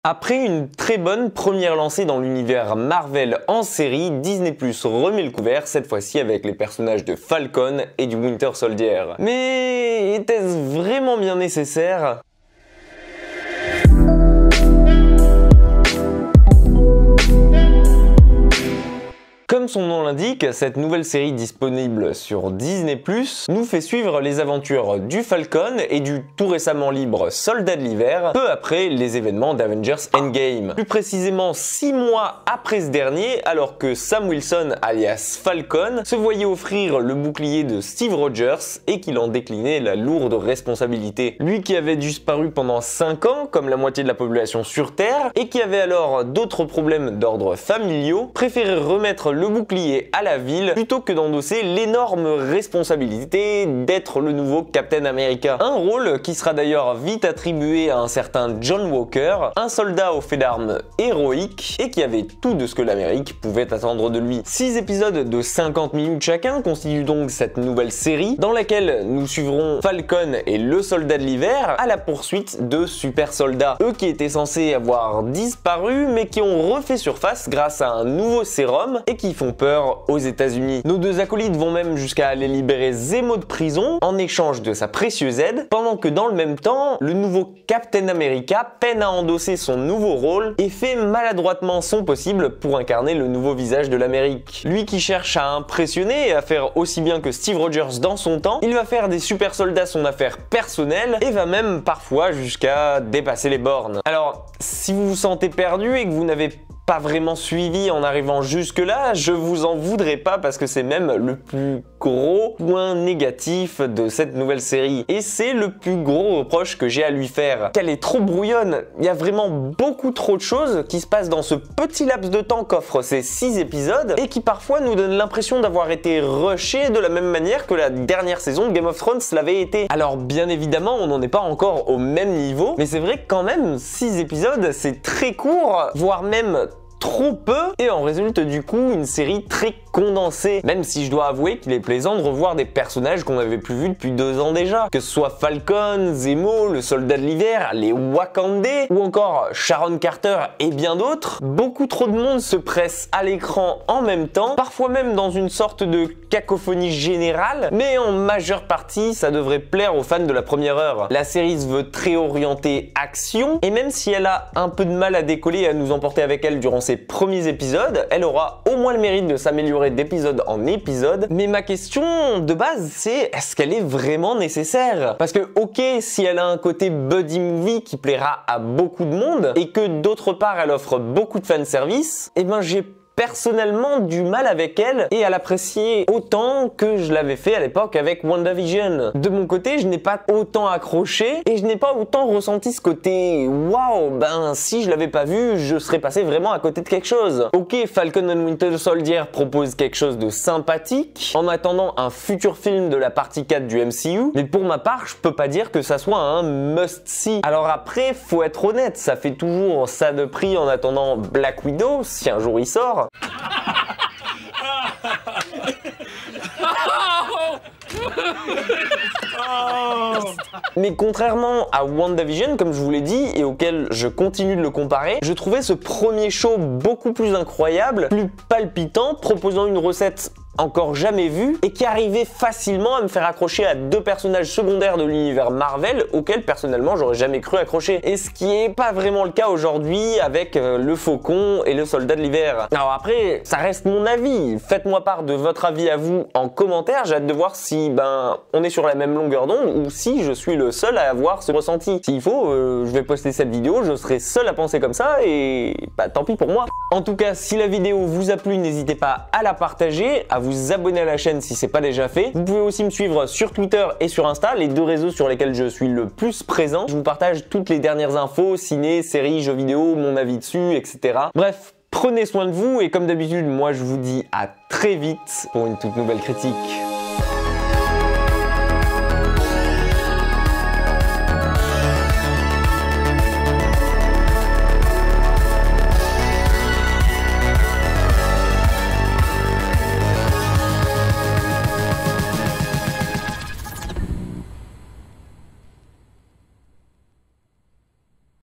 Après une très bonne première lancée dans l'univers Marvel en série, Disney+ remet le couvert, cette fois-ci avec les personnages de Falcon et du Winter Soldier. Mais était-ce vraiment bien nécessaire ? Comme son nom l'indique, cette nouvelle série disponible sur Disney+ nous fait suivre les aventures du Falcon et du tout récemment libre Soldat de l'Hiver, peu après les événements d'Avengers Endgame. Plus précisément 6 mois après ce dernier, alors que Sam Wilson alias Falcon se voyait offrir le bouclier de Steve Rogers et qu'il en déclinait la lourde responsabilité. Lui qui avait disparu pendant 5 ans, comme la moitié de la population sur Terre, et qui avait alors d'autres problèmes d'ordre familiaux, préférait remettre le bouclier à la ville plutôt que d'endosser l'énorme responsabilité d'être le nouveau Captain America. Un rôle qui sera d'ailleurs vite attribué à un certain John Walker, un soldat au fait d'armes héroïque et qui avait tout de ce que l'Amérique pouvait attendre de lui. 6 épisodes de 50 minutes chacun constituent donc cette nouvelle série dans laquelle nous suivrons Falcon et le Soldat de l'Hiver à la poursuite de super soldats. Eux qui étaient censés avoir disparu mais qui ont refait surface grâce à un nouveau sérum et qui font peur aux États-Unis. Nos deux acolytes vont même jusqu'à aller libérer Zemo de prison en échange de sa précieuse aide, pendant que dans le même temps, le nouveau Captain America peine à endosser son nouveau rôle et fait maladroitement son possible pour incarner le nouveau visage de l'Amérique. Lui qui cherche à impressionner et à faire aussi bien que Steve Rogers dans son temps, il va faire des super soldats son affaire personnelle et va même parfois jusqu'à dépasser les bornes. Alors, si vous vous sentez perdu et que vous n'avez pas vraiment suivi en arrivant jusque là, je vous en voudrais pas parce que c'est même le plus gros point négatif de cette nouvelle série. Et c'est le plus gros reproche que j'ai à lui faire. Qu'elle est trop brouillonne. Il y a vraiment beaucoup trop de choses qui se passent dans ce petit laps de temps qu'offrent ces 6 épisodes et qui parfois nous donnent l'impression d'avoir été rushés de la même manière que la dernière saison de Game of Thrones l'avait été. Alors bien évidemment, on n'en est pas encore au même niveau, mais c'est vrai que quand même 6 épisodes, c'est très court, voire même trop peu, et en résulte du coup une série très condensée, même si je dois avouer qu'il est plaisant de revoir des personnages qu'on n'avait plus vus depuis 2 ans déjà, que ce soit Falcon, Zemo, le Soldat de l'Hiver, les Wakandais, ou encore Sharon Carter et bien d'autres. Beaucoup trop de monde se presse à l'écran en même temps, parfois même dans une sorte de cacophonie générale, mais en majeure partie ça devrait plaire aux fans de la première heure. La série se veut très orientée action, et même si elle a un peu de mal à décoller et à nous emporter avec elle durant ses premiers épisodes, elle aura au moins le mérite de s'améliorer d'épisode en épisode. Mais ma question de base, c'est est-ce qu'elle est vraiment nécessaire? Parce que ok, si elle a un côté buddy movie qui plaira à beaucoup de monde et que d'autre part elle offre beaucoup de fanservice, et ben j'ai personnellement du mal avec elle et à l'apprécier autant que je l'avais fait à l'époque avec WandaVision. De mon côté, je n'ai pas autant accroché et je n'ai pas autant ressenti ce côté waouh, ben si je l'avais pas vu, je serais passé vraiment à côté de quelque chose. Ok, Falcon and Winter Soldier propose quelque chose de sympathique en attendant un futur film de la partie 4 du MCU, mais pour ma part, je peux pas dire que ça soit un must-see. Alors après, faut être honnête, ça fait toujours ça de prix en attendant Black Widow, si un jour il sort. Mais contrairement à WandaVision, comme je vous l'ai dit, et auquel je continue de le comparer, je trouvais ce premier show beaucoup plus incroyable, plus palpitant, proposant une recette encore jamais vue et qui arrivait facilement à me faire accrocher à 2 personnages secondaires de l'univers Marvel auxquels personnellement j'aurais jamais cru accrocher. Et ce qui est pas vraiment le cas aujourd'hui avec le Faucon et le Soldat de l'Hiver. Alors après, ça reste mon avis. Faites-moi part de votre avis à vous en commentaire. J'ai hâte de voir si on est sur la même longueur d'onde ou si je suis le seul à avoir ce ressenti. S'il faut, je vais poster cette vidéo, je serai seul à penser comme ça et tant pis pour moi. En tout cas, si la vidéo vous a plu, n'hésitez pas à la partager, à vous abonner à la chaîne si c'est pas déjà fait. Vous pouvez aussi me suivre sur Twitter et sur Insta, les 2 réseaux sur lesquels je suis le plus présent. Je vous partage toutes les dernières infos, ciné, séries, jeux vidéo, mon avis dessus, etc. Bref, prenez soin de vous et comme d'habitude, moi je vous dis à très vite pour une toute nouvelle critique.